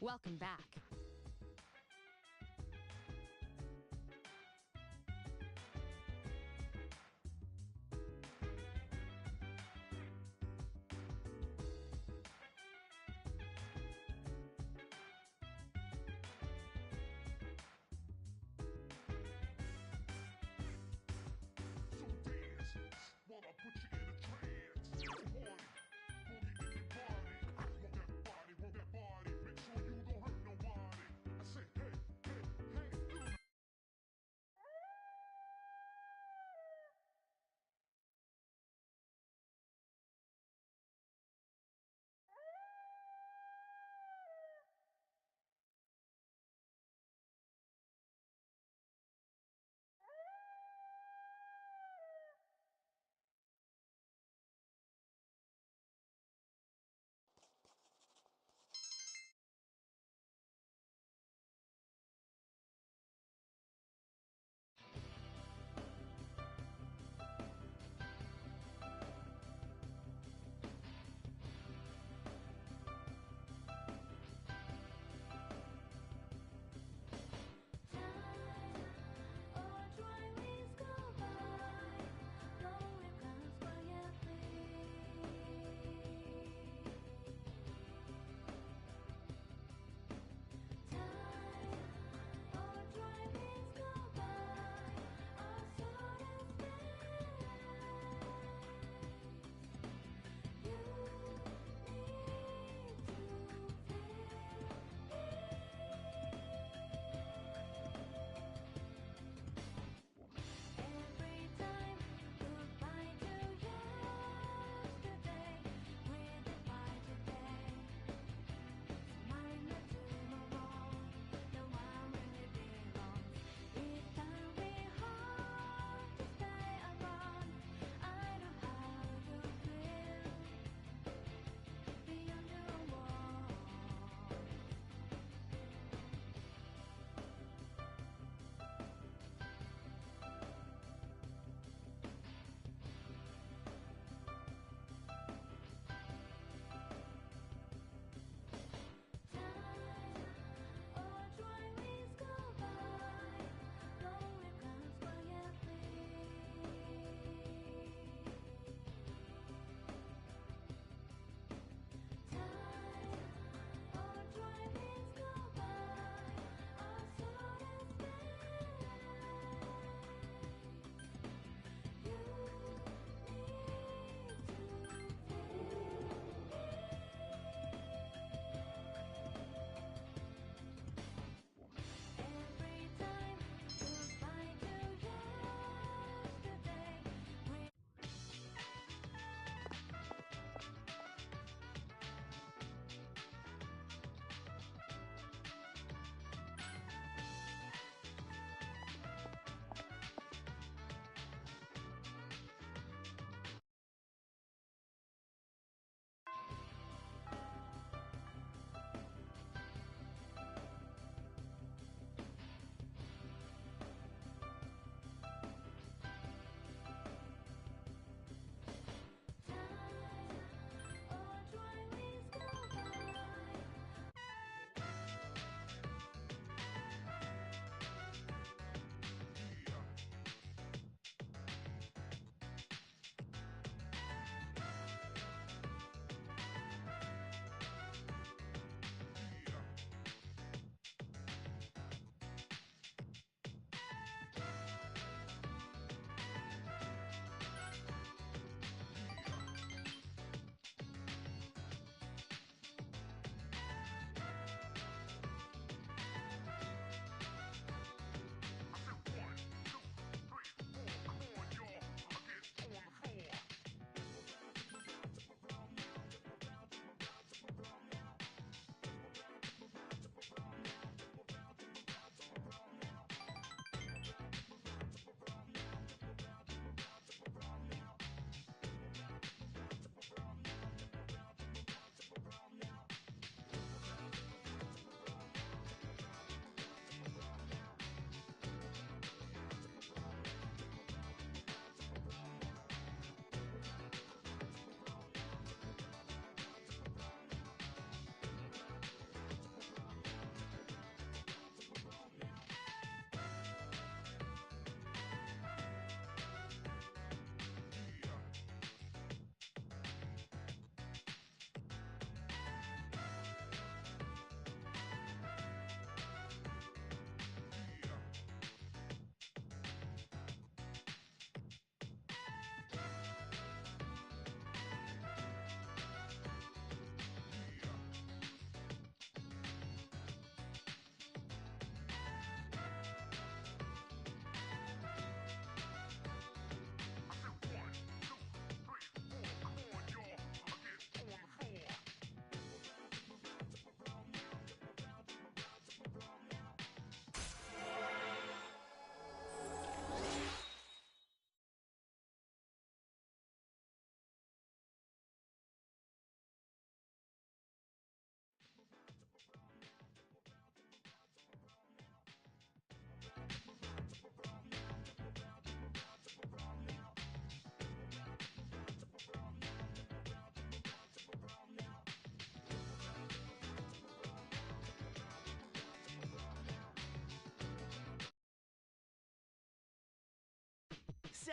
Welcome back. So dance, while I put you in a trance. Party, boogie in your body. Want that body, make sure you don't hurt nobody.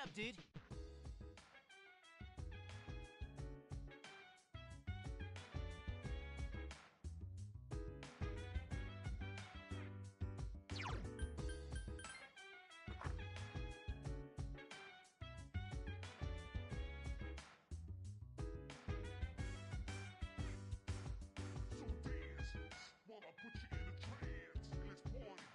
up, dude? So dance while I put you in a trance. Let's party.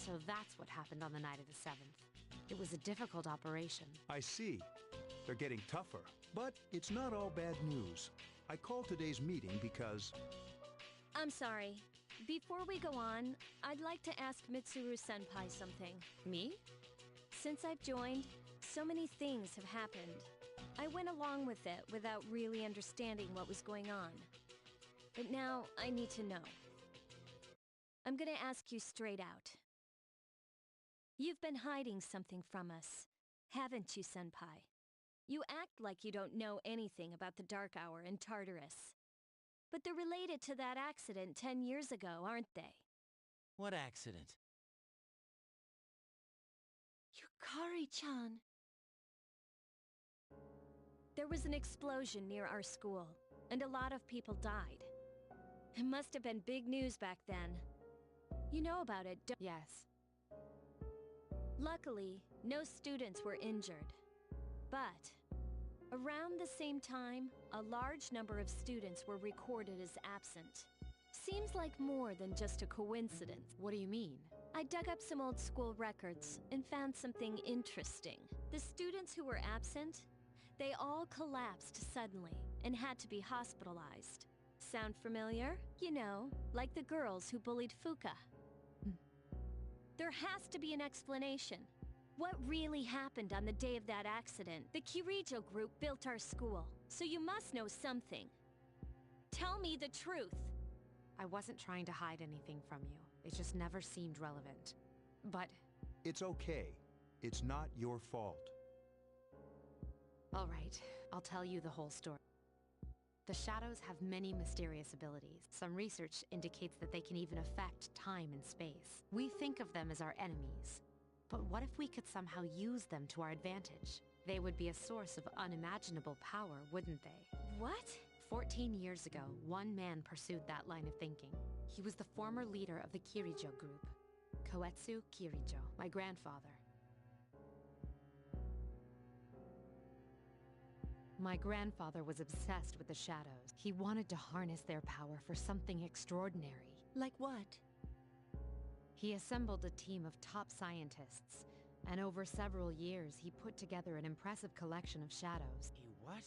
So that's what happened on the night of the 7th. It was a difficult operation. I see. They're getting tougher. But it's not all bad news. I called today's meeting because... I'm sorry. Before we go on, I'd like to ask Mitsuru-senpai something. Me? Since I've joined, so many things have happened. I went along with it without really understanding what was going on. But now, I need to know. I'm gonna ask you straight out. You've been hiding something from us, haven't you, senpai? You act like you don't know anything about the Dark Hour in Tartarus. But they're related to that accident 10 years ago, aren't they? What accident? Yukari-chan. There was an explosion near our school, and a lot of people died. It must have been big news back then. You know about it, don't you? Yes. Luckily, no students were injured. But, around the same time, a large number of students were recorded as absent. Seems like more than just a coincidence. What do you mean? I dug up some old school records and found something interesting. The students who were absent, they all collapsed suddenly and had to be hospitalized. Sound familiar? You know, like the girls who bullied Fuka. There has to be an explanation. What really happened on the day of that accident? The Kirijo group built our school, so you must know something. Tell me the truth. I wasn't trying to hide anything from you. It just never seemed relevant. But... It's okay. It's not your fault. all right, I'll tell you the whole story. The Shadows have many mysterious abilities. Some research indicates that they can even affect time and space. We think of them as our enemies. But what if we could somehow use them to our advantage? They would be a source of unimaginable power, wouldn't they? What? 14 years ago, one man pursued that line of thinking. He was the former leader of the Kirijo group, Koetsu Kirijo, my grandfather. My grandfather was obsessed with the shadows. He wanted to harness their power for something extraordinary. Like what? He assembled a team of top scientists, and over several years he put together an impressive collection of shadows. You what?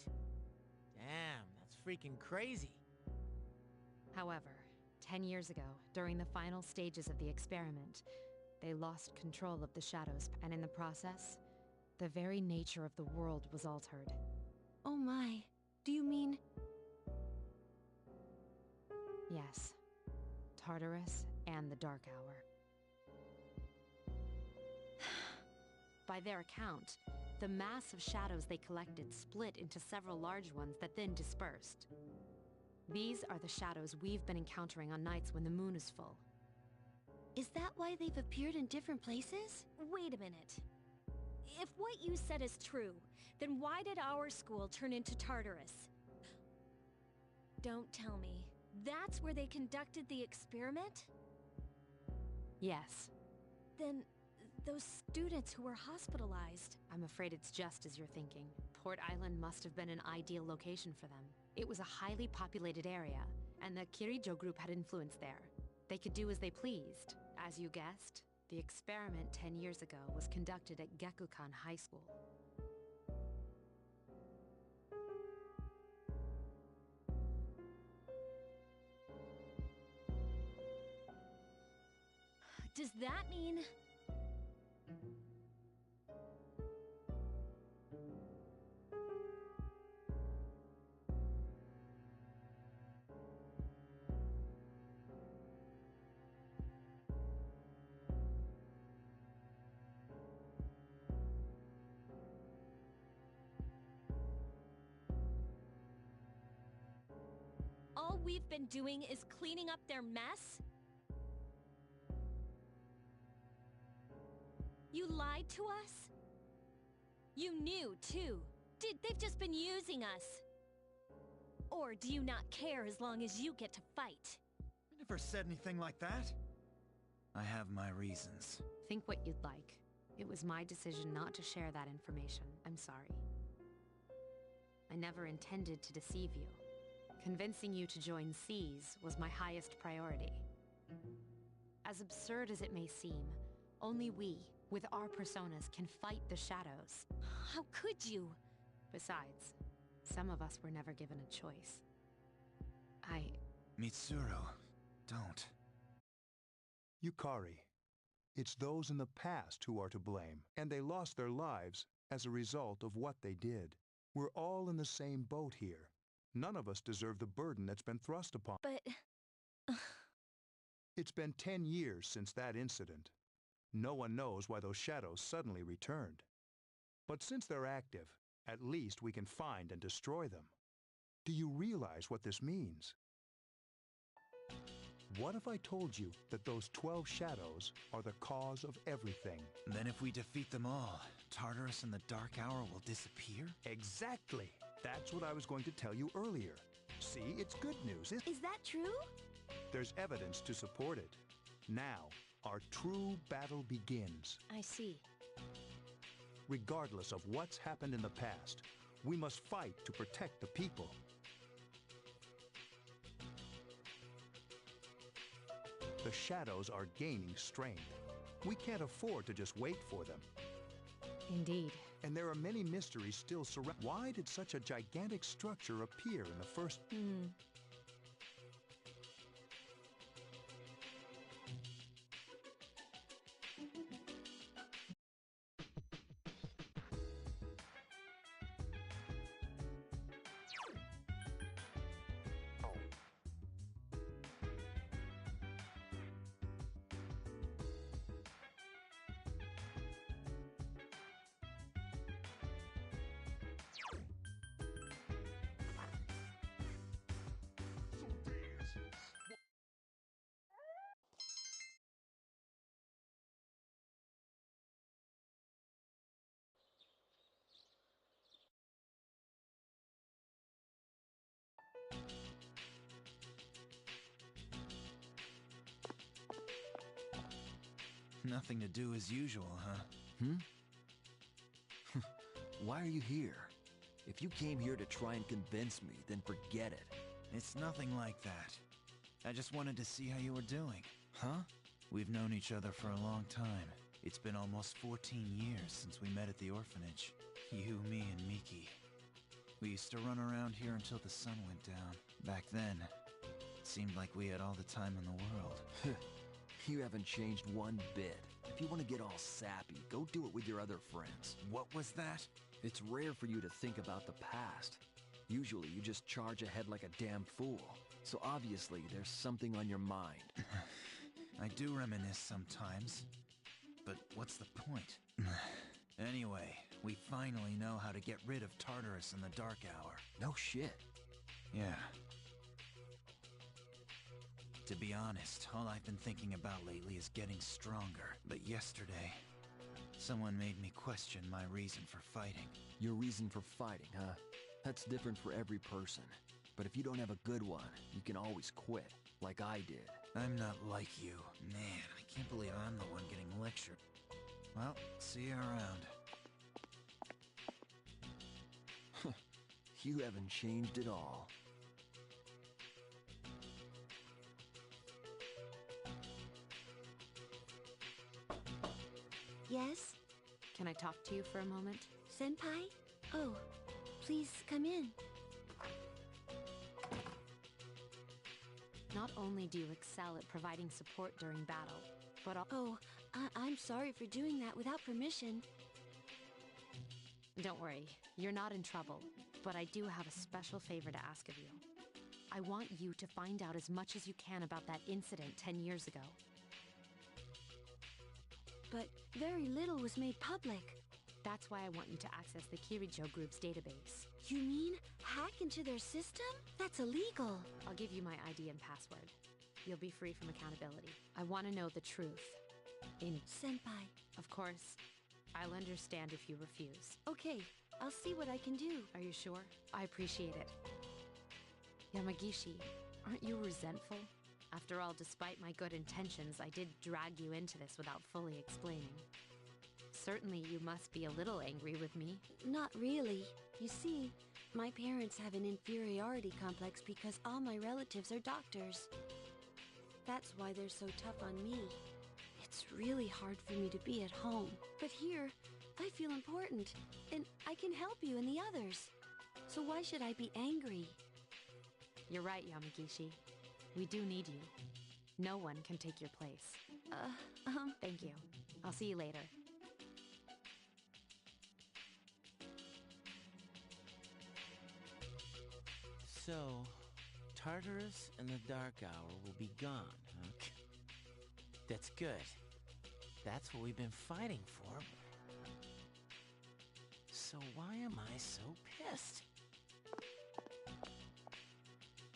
Damn, that's freaking crazy. However, 10 years ago, during the final stages of the experiment, they lost control of the shadows, and in the process, the very nature of the world was altered. Oh my. Do you mean... Yes. Tartarus and the Dark Hour. By their account, the mass of shadows they collected split into several large ones that then dispersed. These are the shadows we've been encountering on nights when the moon is full. Is that why they've appeared in different places? Wait a minute. If what you said is true, then why did our school turn into Tartarus? Don't tell me. That's where they conducted the experiment? Yes. Then, those students who were hospitalized... I'm afraid it's just as you're thinking. Port Island must have been an ideal location for them. It was a highly populated area, and the Kirijo group had influence there. They could do as they pleased. As you guessed, the experiment 10 years ago was conducted at Gekukan High School. Does that mean... all we've been doing is cleaning up their mess? You lied to us? You knew, too. They've just been using us. Or do you not care as long as you get to fight? I never said anything like that. I have my reasons. Think what you'd like. It was my decision not to share that information. I'm sorry. I never intended to deceive you. Convincing you to join SEAS was my highest priority. As absurd as it may seem, only we, with our personas, can fight the shadows. How could you? Besides, some of us were never given a choice. Mitsuru, don't. Yukari, it's those in the past who are to blame, and they lost their lives as a result of what they did. We're all in the same boat here. None of us deserve the burden that's been thrust upon. But... It's been 10 years since that incident. No one knows why those shadows suddenly returned. But since they're active, at least we can find and destroy them. Do you realize what this means? What if I told you that those 12 shadows are the cause of everything? Then if we defeat them all, Tartarus and the Dark Hour will disappear? Exactly! That's what I was going to tell you earlier. See, it's good news. Is that true? There's evidence to support it. Now, our true battle begins. I see. Regardless of what's happened in the past, we must fight to protect the people. The shadows are gaining strength. We can't afford to just wait for them. Indeed. And there are many mysteries still surrounding. Why did such a gigantic structure appear in the first... Nothing to do as usual, huh? Why are you here? If you came here to try and convince me, then forget it. It's nothing like that. I just wanted to see how you were doing. Huh? We've known each other for a long time. It's been almost 14 years since we met at the orphanage. You, me, and Miki. We used to run around here until the sun went down. Back then, it seemed like we had all the time in the world. You haven't changed one bit. If you want to get all sappy, go do it with your other friends. What was that? It's rare for you to think about the past. Usually you just charge ahead like a damn fool. So obviously there's something on your mind. I do reminisce sometimes. But what's the point? Anyway, we finally know how to get rid of Tartarus in the Dark Hour. No shit. Yeah. To be honest, all I've been thinking about lately is getting stronger. But yesterday, someone made me question my reason for fighting. Your reason for fighting, huh? That's different for every person. But if you don't have a good one, you can always quit, like I did. I'm not like you. Man, I can't believe I'm the one getting lectured. Well, see you around. You haven't changed at all. Yes? Can I talk to you for a moment? Senpai? Oh, please come in. Not only do you excel at providing support during battle, but Oh, I'm sorry for doing that without permission. don't worry, you're not in trouble. But I do have a special favor to ask of you. I want you to find out as much as you can about that incident 10 years ago. But very little was made public. That's why I want you to access the Kirijo Group's database. You mean hack into their system? That's illegal. I'll give you my ID and password. You'll be free from accountability. I want to know the truth. Senpai. Of course, I'll understand if you refuse. Okay, I'll see what I can do. Are you sure? I appreciate it. Yamagishi, aren't you resentful? After all, despite my good intentions, I did drag you into this without fully explaining. Certainly you must be a little angry with me. Not really. You see, my parents have an inferiority complex because all my relatives are doctors. That's why they're so tough on me. It's really hard for me to be at home. But here, I feel important, and I can help you and the others. So why should I be angry? You're right, Yamagishi. We do need you. No one can take your place. Thank you. I'll see you later. So, Tartarus and the Dark Hour will be gone, huh? That's good. That's what we've been fighting for. So why am I so pissed?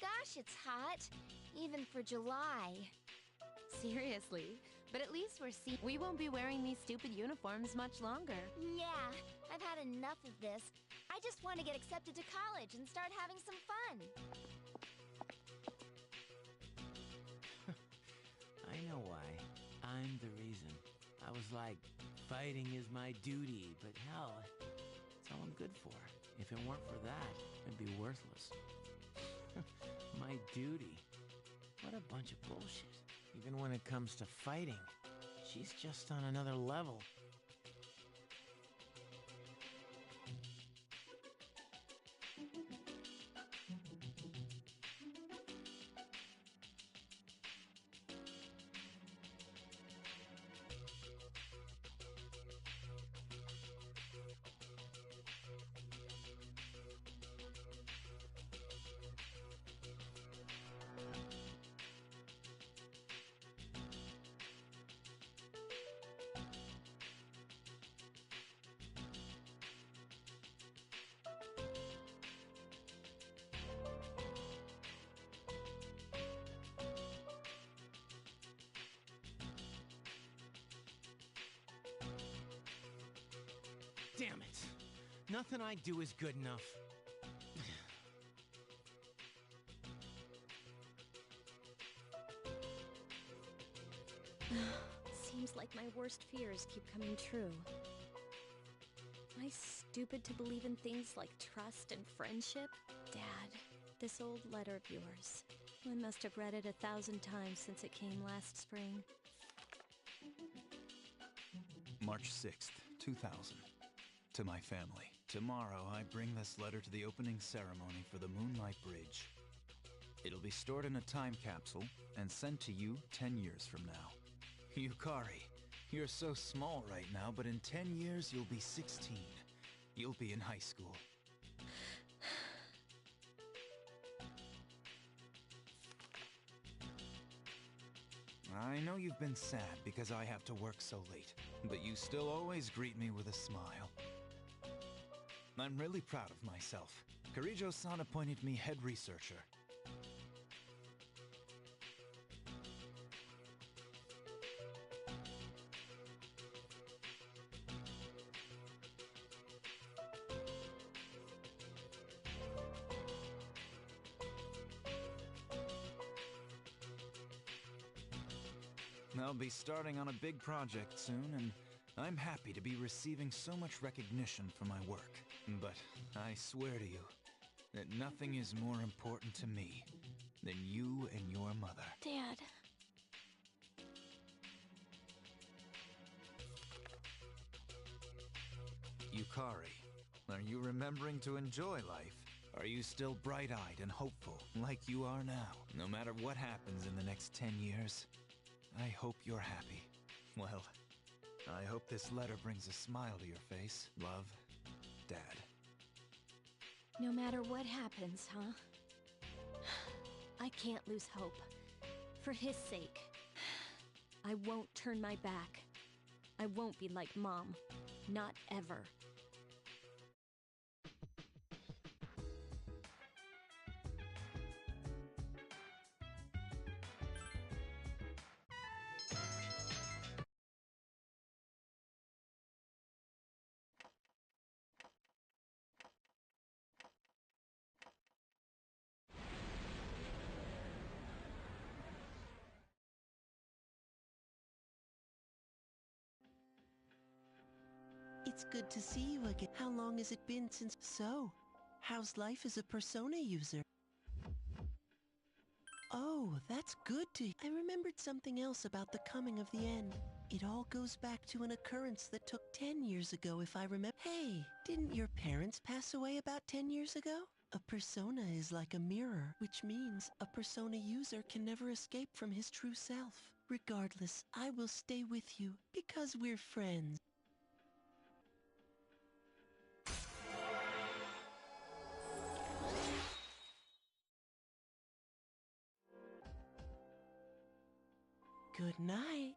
Gosh, it's hot. Even for July. Seriously, but at least we won't be wearing these stupid uniforms much longer. Yeah, I've had enough of this. I just want to get accepted to college and start having some fun. I know why. I'm the reason. I was like, fighting is my duty, but hell, it's all I'm good for. If it weren't for that, I'd be worthless. My duty. What a bunch of bullshit. Even when it comes to fighting, she's just on another level. Damn it. Nothing I do is good enough. Seems like my worst fears keep coming true. Am I stupid to believe in things like trust and friendship? Dad, this old letter of yours. I must have read it 1,000 times since it came last spring. March 6th, 2000. To my family. Tomorrow, I bring this letter to the opening ceremony for the Moonlight Bridge. It'll be stored in a time capsule and sent to you 10 years from now. Yukari, you're so small right now, but in 10 years you'll be 16. You'll be in high school. I know you've been sad because I have to work so late, but you still always greet me with a smile. I'm really proud of myself. Kirijo-san appointed me head researcher. I'll be starting on a big project soon, and I'm happy to be receiving so much recognition for my work. But I swear to you that nothing is more important to me than you and your mother. Dad. Yukari, are you remembering to enjoy life? Are you still bright-eyed and hopeful like you are now? No matter what happens in the next 10 years, I hope you're happy. Well, I hope this letter brings a smile to your face. Love, Dad. No matter what happens, huh? I can't lose hope. For his sake. I won't turn my back. I won't be like Mom. Not ever. It's good to see you again. How long has it been since... So, how's life as a Persona user? Oh, that's good to... I remembered something else about the coming of the end. It all goes back to an occurrence that took 10 years ago, if I remember. Hey, didn't your parents pass away about 10 years ago? A persona is like a mirror, which means a Persona user can never escape from his true self. Regardless, I will stay with you, because we're friends. Good night.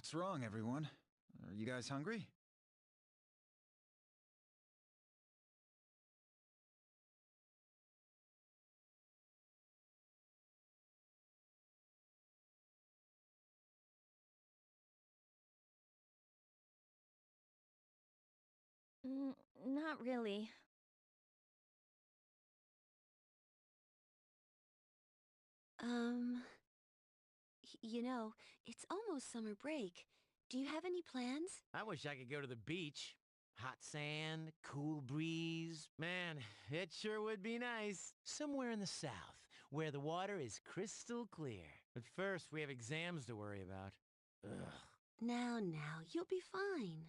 What's wrong, everyone? Are you guys hungry? Not really. You know, it's almost summer break. Do you have any plans? I wish I could go to the beach. Hot sand, cool breeze. Man, it sure would be nice. Somewhere in the south, where the water is crystal clear. But first, we have exams to worry about. Ugh. Now, you'll be fine.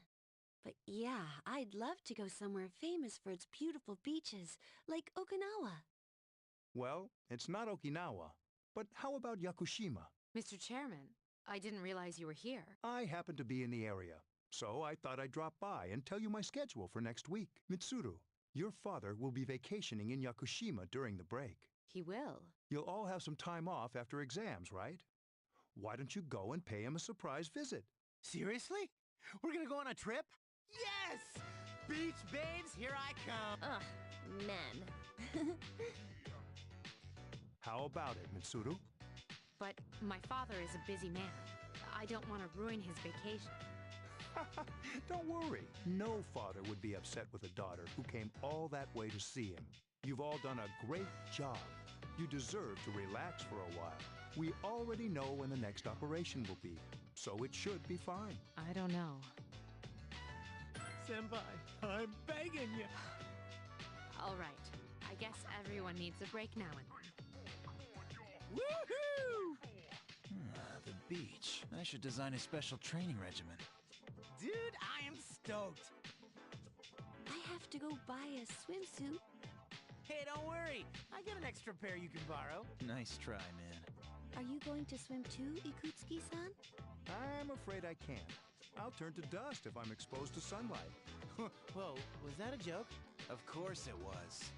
But yeah, I'd love to go somewhere famous for its beautiful beaches, like Okinawa. Well, it's not Okinawa. But how about Yakushima? Mr. Chairman, I didn't realize you were here. I happen to be in the area, so I thought I'd drop by and tell you my schedule for next week. Mitsuru, your father will be vacationing in Yakushima during the break. He will. You'll all have some time off after exams, right? Why don't you go and pay him a surprise visit? Seriously? We're gonna go on a trip? Yes! Beach babes, here I come! Ugh, men. How about it, Mitsuru? But my father is a busy man. I don't want to ruin his vacation. Don't worry. No father would be upset with a daughter who came all that way to see him. You've all done a great job. You deserve to relax for a while. We already know when the next operation will be, so it should be fine. I don't know. Senpai, I'm begging you. All right. I guess everyone needs a break now and then. Woohoo! The beach. I should design a special training regimen. Dude, I am stoked. I have to go buy a swimsuit. Hey, don't worry. I got an extra pair you can borrow. Nice try, man. Are you going to swim too, Ikutsuki-san? I'm afraid I can't. I'll turn to dust if I'm exposed to sunlight. Whoa, was that a joke? Of course it was.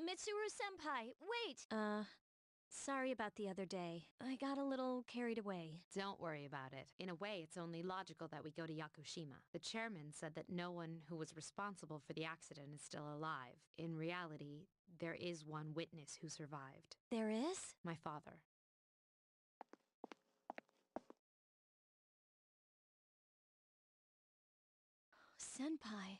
Mitsuru-senpai, wait! Sorry about the other day. I got a little carried away. Don't worry about it. In a way, it's only logical that we go to Yakushima. The chairman said that no one who was responsible for the accident is still alive. In reality, there is one witness who survived. There is? My father. Senpai.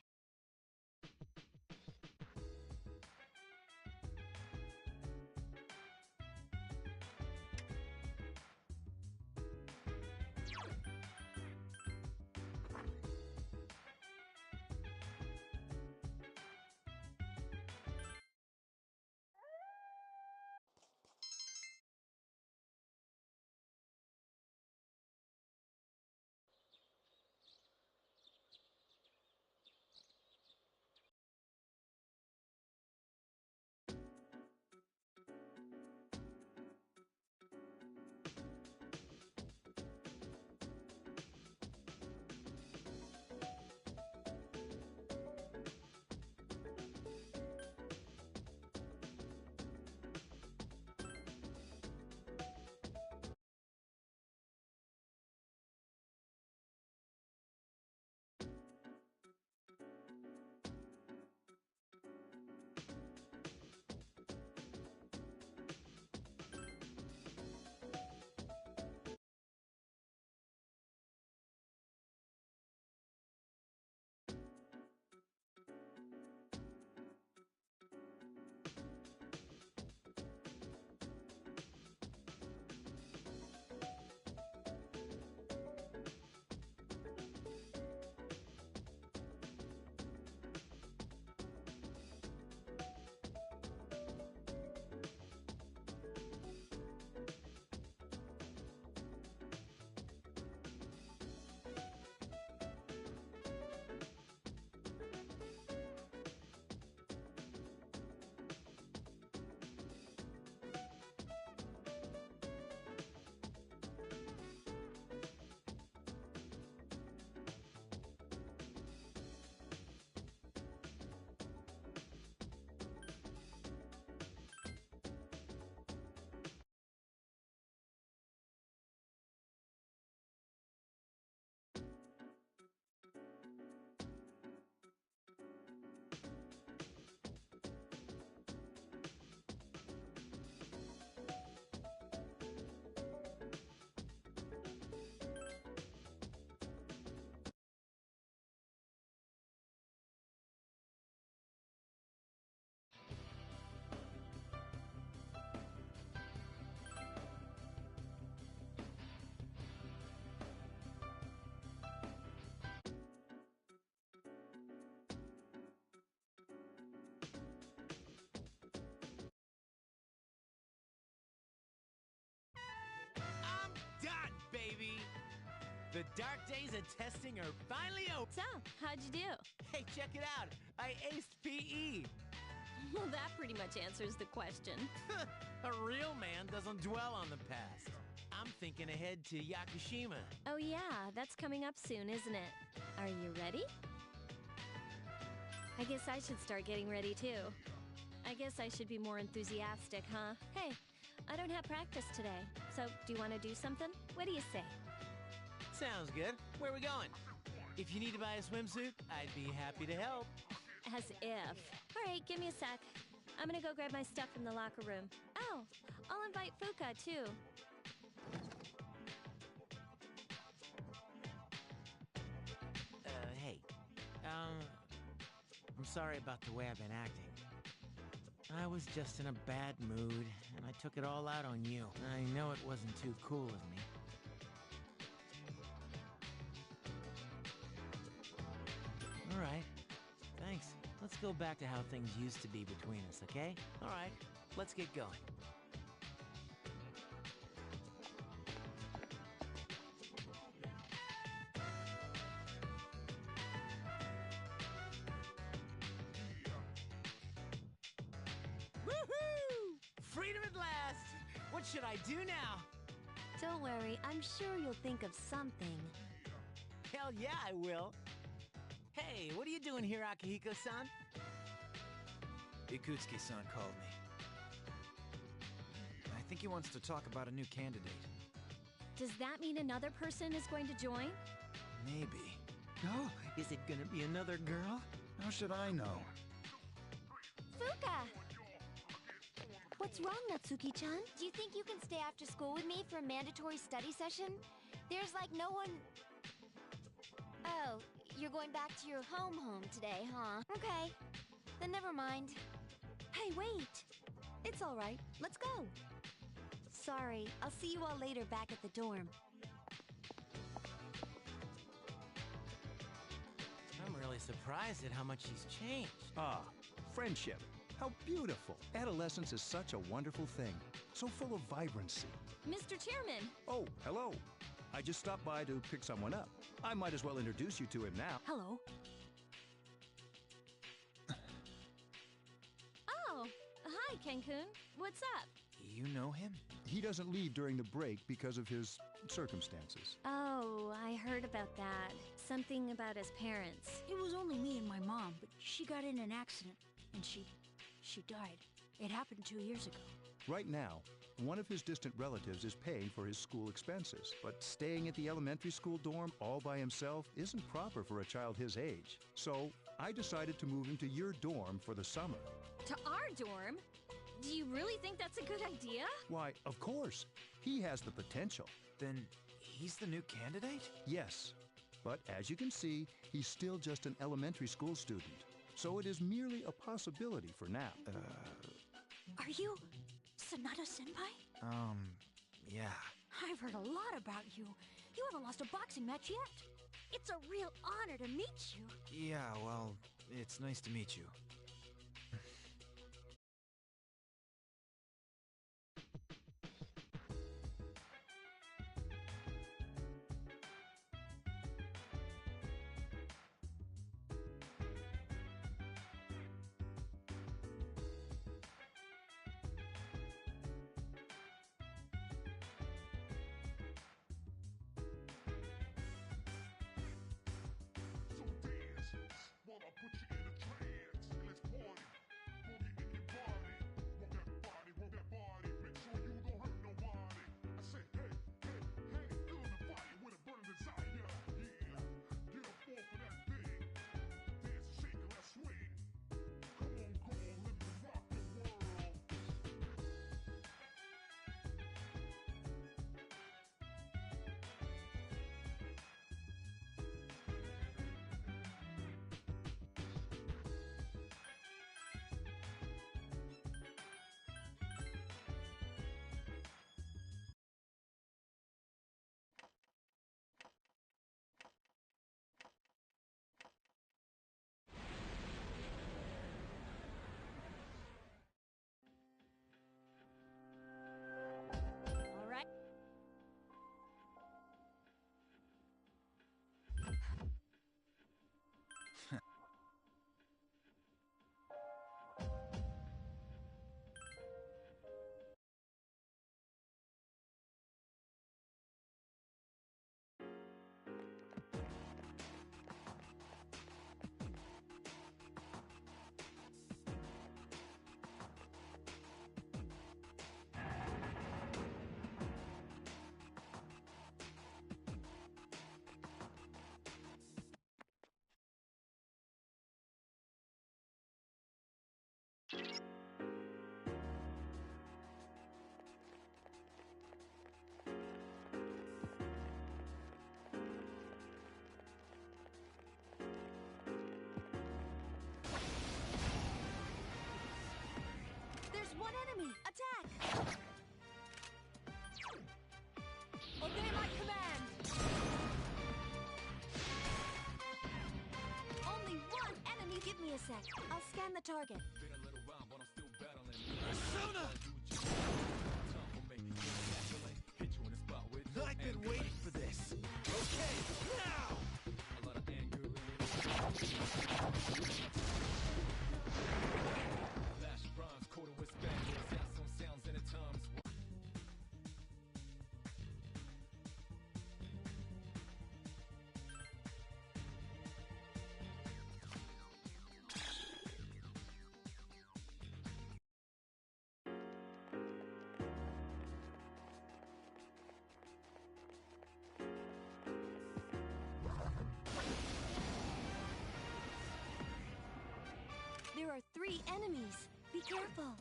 The dark days of testing are finally over. So, how'd you do? Hey, check it out. I aced PE. Well, that pretty much answers the question. A real man doesn't dwell on the past. I'm thinking ahead to Yakushima. Oh yeah, that's coming up soon, isn't it? Are you ready? I guess I should start getting ready too. I guess I should be more enthusiastic, huh? Hey, I don't have practice today, so do you want to do something? What do you say? Sounds good. Where are we going? If you need to buy a swimsuit, I'd be happy to help. As if. All right, give me a sec. I'm gonna go grab my stuff from the locker room. Oh, I'll invite Fuka too. Hey. I'm sorry about the way I've been acting. I was just in a bad mood, and I took it all out on you. I know it wasn't too cool of me. All right. Thanks. Let's go back to how things used to be between us, okay? All right. Let's get going. Woohoo! Freedom at last! What should I do now? Don't worry, I'm sure you'll think of something. Hell yeah, I will. Hey, what are you doing here, Akihiko-san? Ikutsuki-san called me. I think he wants to talk about a new candidate. Does that mean another person is going to join? Maybe. Oh, is it gonna be another girl? How should I know? Fuka! What's wrong, Natsuki-chan? Do you think you can stay after school with me for a mandatory study session? There's like no one... Oh, you're going back to your home today, huh? Okay. Then never mind. Hey, wait! It's all right. Let's go. Sorry, I'll see you all later back at the dorm. I'm really surprised at how much she's changed. Ah, friendship. How beautiful. Adolescence is such a wonderful thing. So full of vibrancy. Mr. Chairman! Oh, hello. I just stopped by to pick someone up. I might as well introduce you to him now. Hello. Oh, hi, Ken-kun. What's up? You know him? He doesn't leave during the break because of his circumstances. Oh, I heard about that. Something about his parents. It was only me and my mom, but she got in an accident, and she died. It happened 2 years ago. Right now, one of his distant relatives is paying for his school expenses, but staying at the elementary school dorm all by himself isn't proper for a child his age. So I decided to move him to your dorm for the summer. To our dorm? Do you really think that's a good idea? Why, of course. He has the potential. Then he's the new candidate? Yes. But as you can see, he's still just an elementary school student. So it is merely a possibility for now. Are you Sanada-senpai? Yeah. I've heard a lot about you. You haven't lost a boxing match yet. It's a real honor to meet you. Yeah, well, it's nice to meet you. So dance, while I put you in a trance. I'll scan the target. Persona! I've been waiting for this. Okay, now! Flash bronze, quarter with spangles, got some sounds and at times. There are 3 enemies. Be careful.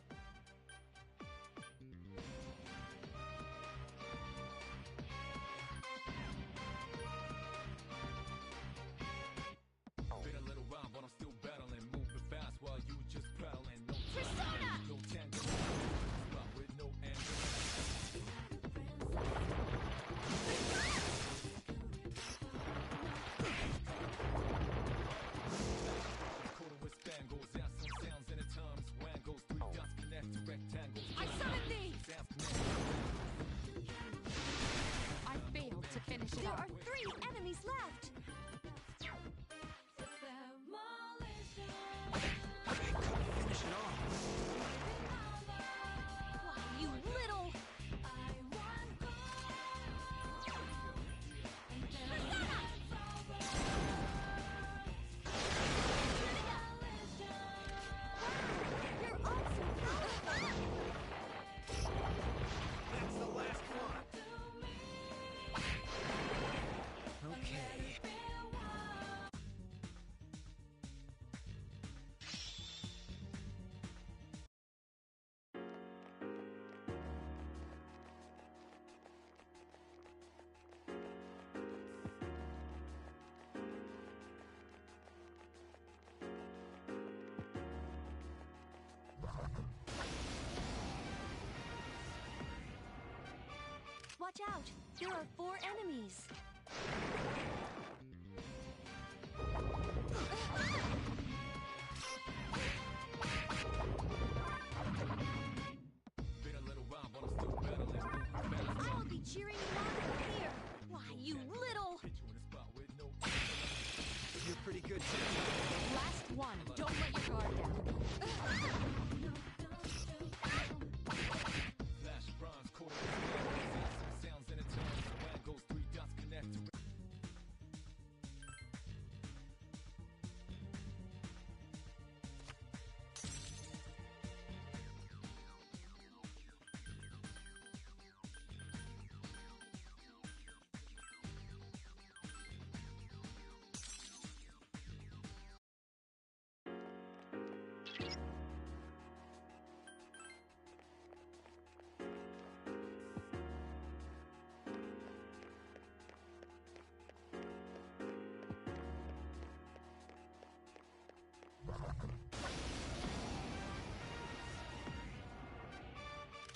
Been a little while, but I'm still battling. Moving fast while you just prattling. No Persona! no tango. Spot with no anger. Quarter with spangles, got some sounds and at times. Wangles, 3 dots connect to rectangles. I summon thee! Sounds connect. I failed to finish it There up. are 3 enemies left. I couldn't finish it off. Why, you little... You're awesome. That's the last one. Okay. Watch out. There are 4 enemies. Been a little while, but I'm still battling. Moving fast. I'll be cheering you on from here. Why, you little... Hit you in the spot with no anger. You're pretty good too. Last one. Don't let your guard down. Flash bronze, quarter with spangles, got some sounds and at times. Wangles, 3 dots connect to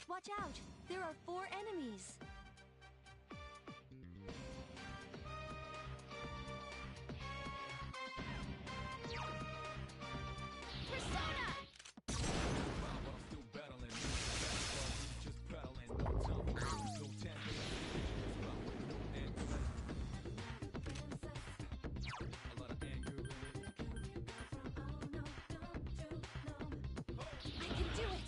Watch out. There are 4 enemies. Persona! while, but I'm still battling. Moving fast while you just prattling. No time for games, no tango. Spot with no anger. A lot of anger in it. I can do it.